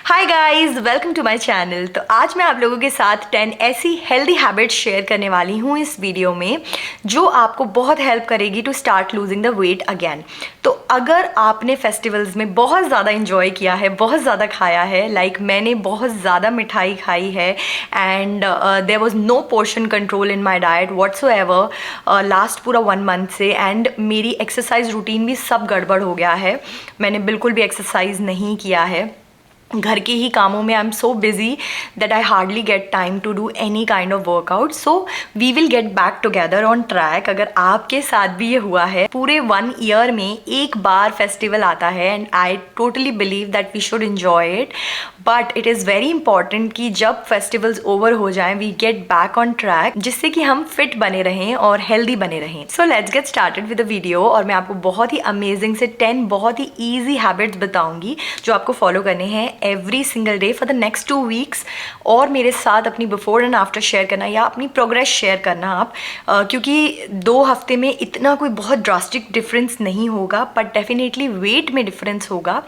Hi guys, welcome to my channel. तो आज मैं आप लोगों के साथ 10 ऐसी हेल्दी हैबिट्स शेयर करने वाली हूँ इस वीडियो में जो आपको बहुत हेल्प करेगी to start losing the weight again. तो अगर आपने फेस्टिवल्स में बहुत ज़्यादा इंजॉय किया है, बहुत ज़्यादा खाया है, लाइक मैंने बहुत ज़्यादा मिठाई खाई है and there was no portion control in my diet whatsoever last पूरा 1 मंथ से, एंड मेरी एक्सरसाइज रूटीन भी सब गड़बड़ हो गया है। मैंने बिल्कुल भी एक्सरसाइज नहीं किया है, घर के ही कामों में I am so busy that I hardly get time to do any kind of workout. So we will get back together on track. अगर आपके साथ भी ये हुआ है, पूरे 1 ईयर में एक बार फेस्टिवल आता है and I totally believe that we should enjoy it, but it is very important कि जब फेस्टिवल्स ओवर हो जाएं we get back on track, जिससे कि हम फिट बने रहें और हेल्दी बने रहें। So let's get started with the video. और मैं आपको बहुत ही अमेजिंग से 10 बहुत ही ईजी हैबिट्स बताऊंगी जो आपको फॉलो करने हैं every single day for the next 2 weeks, और मेरे साथ अपनी बिफोर एंड आफ्टर शेयर करना या अपनी प्रोग्रेस शेयर करना आप, क्योंकि 2 हफ्ते में इतना कोई बहुत ड्रास्टिक डिफरेंस नहीं होगा, बट डेफिनेटली वेट में डिफरेंस होगा।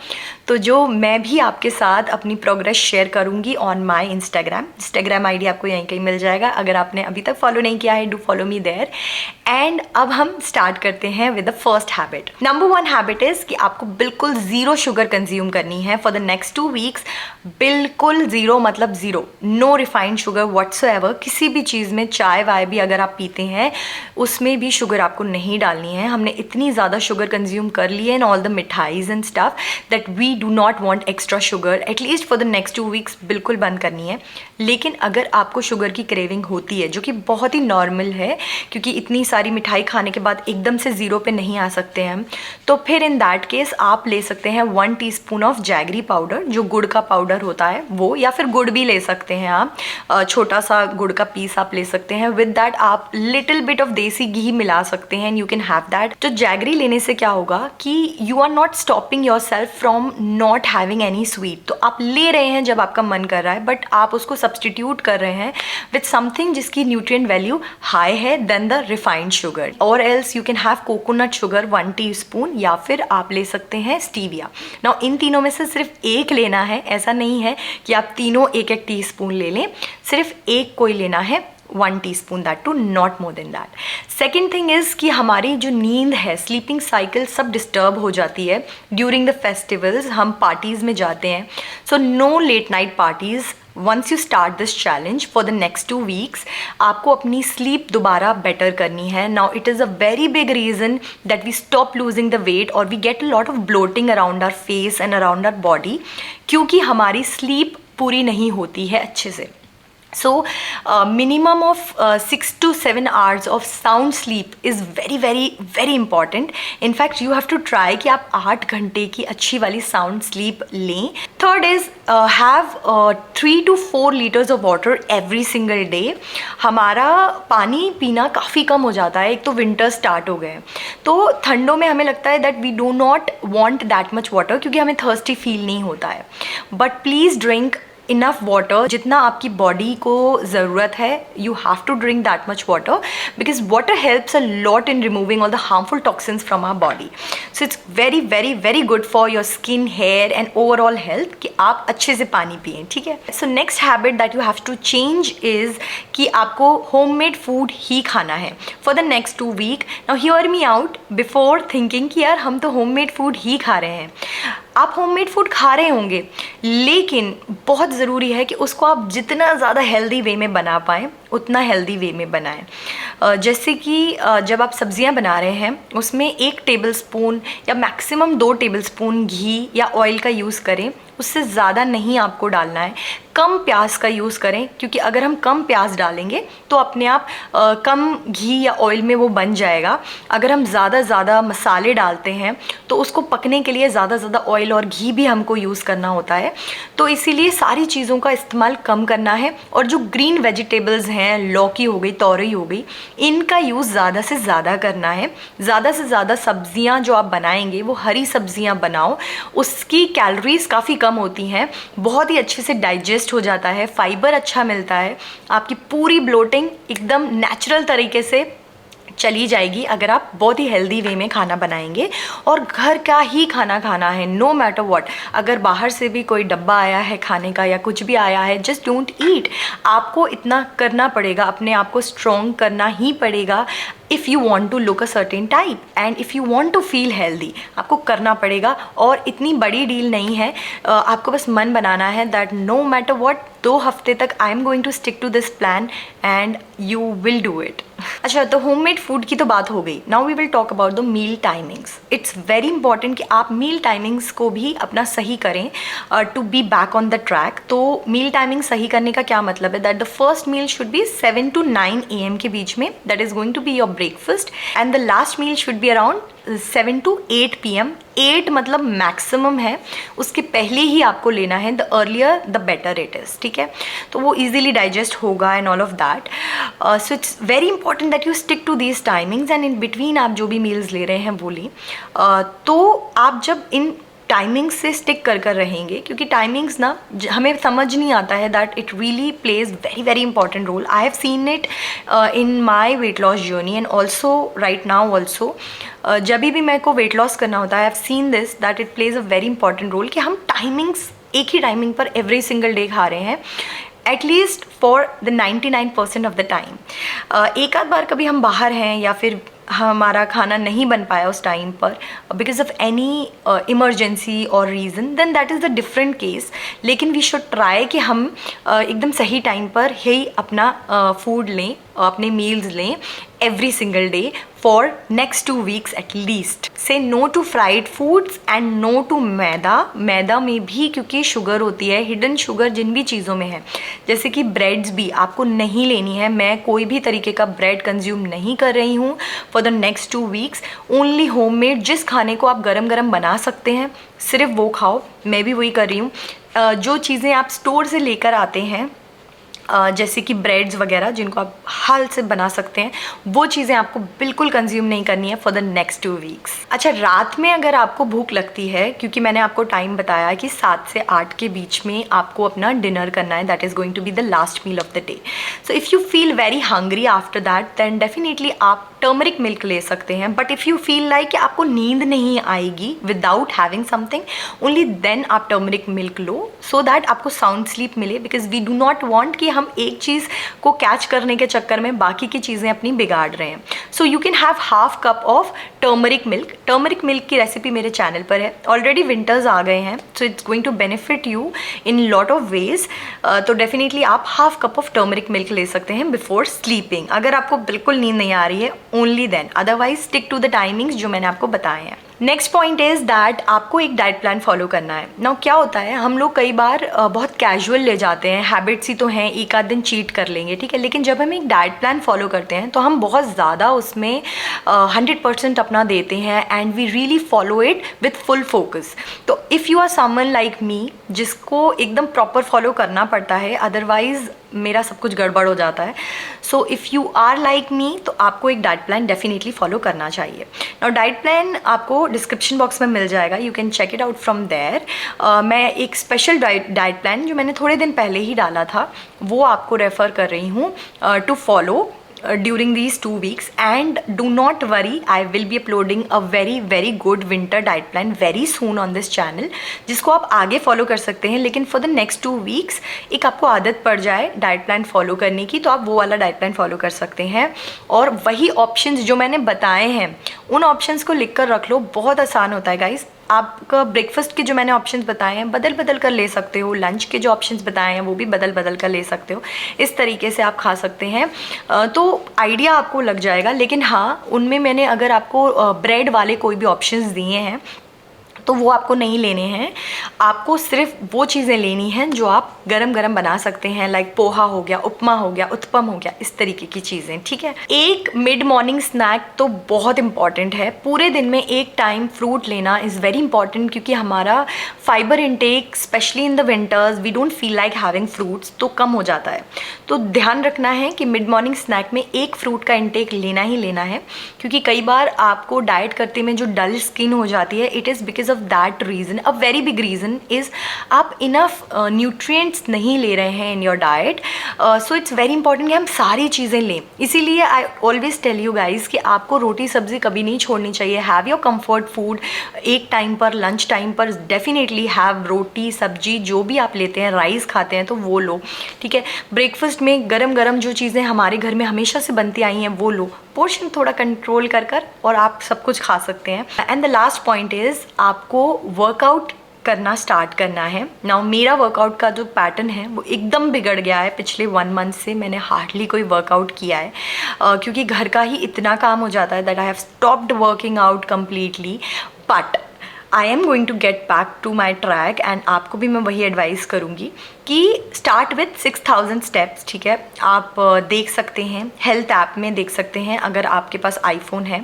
तो जो मैं भी आपके साथ अपनी प्रोग्रेस शेयर करूंगी ऑन माई इंस्टाग्राम आईडी आपको यहीं कहीं मिल जाएगा। अगर आपने अभी तक फॉलो नहीं किया है, do follow me there. And अब हम स्टार्ट करते हैं with the first habit. Number 1 habit is कि आपको बिल्कुल ज़ीरो शुगर कंज्यूम करनी है फॉर द नेक्स्ट 2 वीक्स। बिल्कुल ज़ीरो मतलब zero, no refined sugar whatsoever. किसी भी चीज़ में, चाय वाय भी अगर आप पीते हैं उसमें भी शुगर आपको नहीं डालनी है। हमने इतनी ज़्यादा शुगर कंज्यूम कर ली है in all the mithais and stuff that we do not want extra sugar. At least for the next 2 weeks बिल्कुल बंद करनी है। लेकिन अगर आपको शुगर की क्रेविंग होती है, जो कि बहुत ही नॉर्मल है क्योंकि इतनी सारी मिठाई खाने के बाद एकदम से ज़ीरो पे नहीं आ सकते हैं हम, तो फिर इन दैट केस आप ले सकते हैं 1 टीस्पून ऑफ जैगरी पाउडर, जो गुड़ का पाउडर होता है वो, या फिर गुड़ भी ले सकते हैं आप, छोटा सा गुड़ का पीस आप ले सकते हैं। विद दैट आप little bit of desi ghee मिला सकते हैं and you can have that. तो जैगरी लेने से क्या होगा कि you are not stopping yourself from not having any sweet. तो आप ले रहे हैं जब आपका मन कर रहा है, बट आप उसको सब्सटीट्यूट कर रहे हैं विथ समथिंग जिसकी न्यूट्रिएंट वैल्यू हाई है देन द रिफाइंड शुगर। और else you can have coconut sugar 1 teaspoon, या फिर आप ले सकते हैं स्टीविया। नाउ इन तीनों में से सिर्फ एक लेना है, ऐसा नहीं है कि आप तीनों 1-1 टीस्पून ले लें, सिर्फ एक कोई लेना है, 1 teaspoon, that too not more than that. Second thing is कि हमारी जो नींद है, स्लीपिंग साइकिल सब डिस्टर्ब हो जाती है ड्यूरिंग द फेस्टिवल्स। हम पार्टीज़ में जाते हैं, so no late night parties. Once you start this challenge for the next 2 weeks, आपको अपनी स्लीप दोबारा बेटर करनी है। Now it is a very big reason that we stop losing the weight और we get a lot of bloating around our face and around our body, क्योंकि हमारी sleep पूरी नहीं होती है अच्छे से। So minimum of 6 to 7 hours of sound sleep is very very very important. In fact you have to try कि आप 8 घंटे की अच्छी वाली sound sleep लें। Third is have 3 to 4 liters of water every single day. हमारा पानी पीना काफ़ी कम हो जाता है। एक तो विंटर स्टार्ट हो गए, तो ठंडों में हमें लगता है that we do not want that much water क्योंकि हमें थर्स्टी फील नहीं होता है। But please drink enough water, जितना आपकी बॉडी को ज़रूरत है। You have to drink that much water because water helps a lot in removing all the harmful toxins from our body. So it's very very very good for your skin, hair and overall health कि आप अच्छे से पानी पिएं, ठीक है। So next habit that you have to change is कि आपको होममेड फूड ही खाना है for the next 2 week. Now hear me out before thinking कि यार हम तो होममेड फूड ही खा रहे हैं। आप होममेड फूड खा रहे होंगे, लेकिन बहुत ज़रूरी है कि उसको आप जितना ज़्यादा हेल्दी वे में बना पाएँ उतना हेल्दी वे में बनाएं। जैसे कि जब आप सब्जियां बना रहे हैं उसमें 1 टेबलस्पून या मैक्सिमम 2 टेबलस्पून घी या ऑयल का यूज़ करें, उससे ज़्यादा नहीं आपको डालना है। कम प्याज का यूज़ करें, क्योंकि अगर हम कम प्याज डालेंगे तो अपने आप कम घी या ऑयल में वो बन जाएगा। अगर हम ज़्यादा मसाले डालते हैं तो उसको पकने के लिए ज़्यादा ऑयल और घी भी हमको यूज़ करना होता है। तो इसीलिए सारी चीज़ों का इस्तेमाल कम करना है। और जो ग्रीन वेजिटेबल्स हैं, लौकी हो गई, तोरई हो गई, इनका यूज़ ज़्यादा से ज़्यादा करना है। ज़्यादा से ज़्यादा सब्जियां जो आप बनाएंगे वो हरी सब्जियां बनाओ, उसकी कैलोरीज काफ़ी कम होती हैं, बहुत ही अच्छे से डाइजेस्ट हो जाता है, फाइबर अच्छा मिलता है, आपकी पूरी ब्लोटिंग एकदम नेचुरल तरीके से चली जाएगी अगर आप बहुत ही हेल्दी वे में खाना बनाएंगे और घर का ही खाना खाना है, नो मैटर व्हाट। अगर बाहर से भी कोई डब्बा आया है खाने का या कुछ भी आया है, जस्ट डोंट ईट। आपको इतना करना पड़ेगा, अपने आप को स्ट्रॉन्ग करना ही पड़ेगा। If you want to look a certain type and if you want to feel healthy, आपको करना पड़ेगा। और इतनी बड़ी डील नहीं है, आपको बस मन बनाना है दैट नो मैटर व्हाट 2 हफ्ते तक I am going to stick to this plan and you will do it. अच्छा, तो होममेड फूड की तो बात हो गई। Now we will talk about the meal timings. It's very important कि आप मील टाइमिंग्स को भी अपना सही करें to be back on the track. तो मील टाइमिंग सही करने का क्या मतलब है, that the first meal should be 7 to 9 AM के बीच में, that is going to be your breakfast, and the last meal should be around 7 to 8 PM। 8 मतलब मैक्सिमम है, उसके पहले ही आपको लेना है। The earlier the better it is, ठीक है। तो वो इजीली डाइजेस्ट होगा and all of that. So it's very important that you stick to these timings and in between आप जो भी मील्स ले रहे हैं वो लें। तो आप जब इन टाइमिंग्स से स्टिक कर रहेंगे, क्योंकि टाइमिंग्स ना हमें समझ नहीं आता है that it really plays very very important role. I have seen it in my weight loss journey and also right now also. जब भी मेरे को वेट लॉस करना होता है, I have seen this that it plays a very important role कि हम timings एक ही टाइमिंग पर एवरी सिंगल डे खा रहे हैं, at least for the 99% of the time. एक आध बार कभी हम बाहर हैं या फिर हमारा खाना नहीं बन पाया उस टाइम पर बिकॉज ऑफ एनी इमरजेंसी और reason, then that is the different case. लेकिन वी शुड ट्राई कि हम एकदम सही टाइम पर ही अपना फूड लें, अपने मील्स लें every single day for next 2 weeks at least. Say no to fried foods and no to मैदा। मैदा में भी क्योंकि शुगर होती है, हिडन शुगर जिन भी चीज़ों में है, जैसे कि ब्रेड्स भी आपको नहीं लेनी है। मैं कोई भी तरीके का ब्रेड कंज्यूम नहीं कर रही हूँ for the next 2 weeks। Only homemade, जिस खाने को आप गरम गरम बना सकते हैं सिर्फ वो खाओ। मैं भी वही कर रही हूँ। जो चीज़ें आप स्टोर से लेकर आते हैं जैसे कि ब्रेड्स वगैरह जिनको आप हाल से बना सकते हैं, वो चीज़ें आपको बिल्कुल कंज्यूम नहीं करनी है फॉर द नेक्स्ट 2 weeks। अच्छा, रात में अगर आपको भूख लगती है, क्योंकि मैंने आपको टाइम बताया कि 7 से 8 के बीच में आपको अपना डिनर करना है, that is going to be the last meal of the day. So if you feel very hungry after that, then definitely आप टर्मरिक मिल्क ले सकते हैं। But if you feel like कि आपको नींद नहीं आएगी without having something, only then आप टर्मरिक मिल्क लो, सो दैट आपको साउंड स्लीप मिले। Because we do not want कि हम एक चीज़ को कैच करने के चक्कर में बाकी की चीज़ें अपनी बिगाड़ रहे हैं। So you can have half cup of turmeric milk. Turmeric milk की रेसिपी मेरे चैनल पर है, ऑलरेडी विंटर्स आ गए हैं, so it's going to benefit you in lot of ways. तो डेफिनेटली आप half cup of turmeric milk ले सकते हैं बिफोर स्लीपिंग, अगर आपको बिल्कुल नींद नहीं आ रही है, only then. Otherwise stick to the timings जो मैंने आपको बताए हैं। नेक्स्ट पॉइंट इज़ दैट आपको एक डाइट प्लान फॉलो करना है। नाउ क्या होता है, हम लोग कई बार बहुत कैजुअल ले जाते हैं, हैबिट्स ही तो हैं, एक आध दिन चीट कर लेंगे, ठीक है। लेकिन जब हम एक डाइट प्लान फॉलो करते हैं तो हम बहुत ज़्यादा उसमें 100% अपना देते हैं and we really follow it with full focus. तो if you are someone like me जिसको एकदम प्रॉपर फॉलो करना पड़ता है, अदरवाइज मेरा सब कुछ गड़बड़ हो जाता है। So if you are like me तो आपको एक डाइट प्लान डेफिनेटली फॉलो करना चाहिए। नाउ डाइट प्लान आपको डिस्क्रिप्शन बॉक्स में मिल जाएगा, you can check it out from there. मैं एक स्पेशल डाइट प्लान जो मैंने थोड़े दिन पहले ही डाला था वो आपको रेफ़र कर रही हूँ to follow during these 2 weeks, and do not worry, I will be uploading a very good winter diet plan very soon on this channel, जिसको आप आगे फॉलो कर सकते हैं। लेकिन for the next 2 weeks एक आपको आदत पड़ जाए डाइट प्लान फॉलो करने की, तो आप वो वाला डाइट प्लान फॉलो कर सकते हैं। और वही ऑप्शंस जो मैंने बताए हैं उन ऑप्शंस को लिख कर रख लो, बहुत आसान होता है गाइज। आपका ब्रेकफास्ट के जो मैंने ऑप्शंस बताए हैं बदल कर ले सकते हो, लंच के जो ऑप्शंस बताए हैं वो भी बदल कर ले सकते हो, इस तरीके से आप खा सकते हैं। तो आइडिया आपको लग जाएगा। लेकिन हाँ, उनमें मैंने अगर आपको ब्रेड वाले कोई भी ऑप्शंस दिए हैं तो वो आपको नहीं लेने हैं, आपको सिर्फ वो चीज़ें लेनी हैं जो आप गरम गरम बना सकते हैं, लाइक पोहा हो गया, उपमा हो गया, उत्पम हो गया, इस तरीके की चीज़ें, ठीक है। एक मिड मॉर्निंग स्नैक तो बहुत इंपॉर्टेंट है। पूरे दिन में एक टाइम फ्रूट लेना इज़ वेरी इंपॉर्टेंट, क्योंकि हमारा fibre intake specially in the winters we don't feel like having fruits तो कम हो जाता है। तो ध्यान रखना है कि मिड मॉर्निंग स्नैक में एक फ्रूट का इंटेक लेना ही लेना है, क्योंकि कई बार आपको डाइट करते में जो डल स्किन हो जाती है, it is because of of that reason, a very big reason is आप इनफ न्यूट्रिएंट्स नहीं ले रहे हैं in your diet. So it's very important कि हम सारी चीज़ें लें. इसीलिए I always tell you guys कि आपको रोटी सब्जी कभी नहीं छोड़नी चाहिए. Have your comfort food. एक टाइम पर, लंच टाइम पर डेफिनेटली हैव रोटी सब्जी, जो भी आप लेते हैं, राइस खाते हैं तो वो लो, ठीक है. ब्रेकफास्ट में गरम गरम जो चीज़ें हमारे घर में हमेशा से बनती आई हैं वो लो. पोर्शन थोड़ा कंट्रोल कर और आप सब कुछ खा सकते हैं. And the last point is आपको वर्कआउट करना स्टार्ट करना है. नाउ मेरा वर्कआउट का जो पैटर्न है वो एकदम बिगड़ गया है. पिछले 1 मंथ से मैंने हार्डली कोई वर्कआउट किया है क्योंकि घर का ही इतना काम हो जाता है that I have stopped working out completely. But I am going to get back to my track and आपको भी मैं वही एडवाइस करूँगी कि स्टार्ट विथ 6000 स्टेप्स, ठीक है. आप देख सकते हैं, हेल्थ ऐप में देख सकते हैं अगर आपके पास आईफोन है,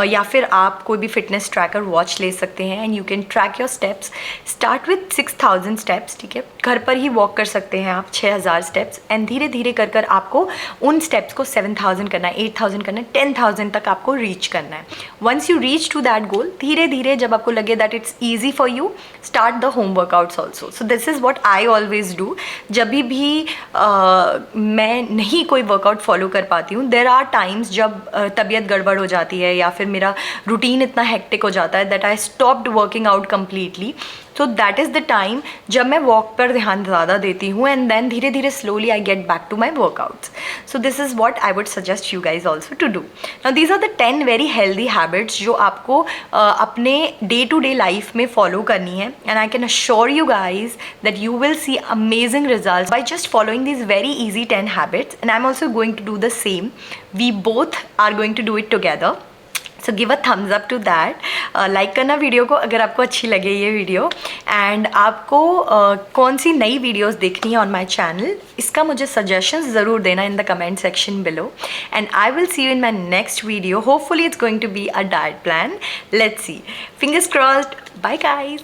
या फिर आप कोई भी फिटनेस ट्रैकर वॉच ले सकते हैं and you can track your steps. Start with 6000 steps, ठीक है. घर पर ही वॉक कर सकते हैं आप 6000 स्टेप्स एंड धीरे धीरे कर आपको उन स्टेप्स को 7000 करना है, 8000 करना है, 10,000 तक आपको रीच करना है. Once you reach to that goal, धीरे धीरे जब आपको लगे that it's easy for you, start the home workouts also. So this is what I always do. जब भी मैं नहीं कोई वर्कआउट फॉलो कर पाती हूँ, देर आर टाइम्स जब तबीयत गड़बड़ हो जाती है या फिर मेरा रूटीन इतना हेक्टिक हो जाता है that I stopped working out completely. So that is the time जब मैं वॉक पर ध्यान ज़्यादा देती हूँ एंड देन धीरे धीरे slowly I get back to my workouts. So this is what I would suggest you guys also to do. Now these are the 10 very healthy habits जो आपको अपने डे टू डे लाइफ में follow करनी है. And I can assure you guys that you will see amazing results by just following these very easy 10 habits, and I'm also going to do the same. We both are going to do it together. So give a thumbs up to that. Like करना video को अगर आपको अच्छी लगे ये video. And आपको कौन सी नई वीडियोस देखनी है ऑन माई चैनल, इसका मुझे सजेशंस ज़रूर देना in the comment section below. And I will see you in my next video. Hopefully it's going to be a diet plan. Let's see. Fingers crossed. Bye guys.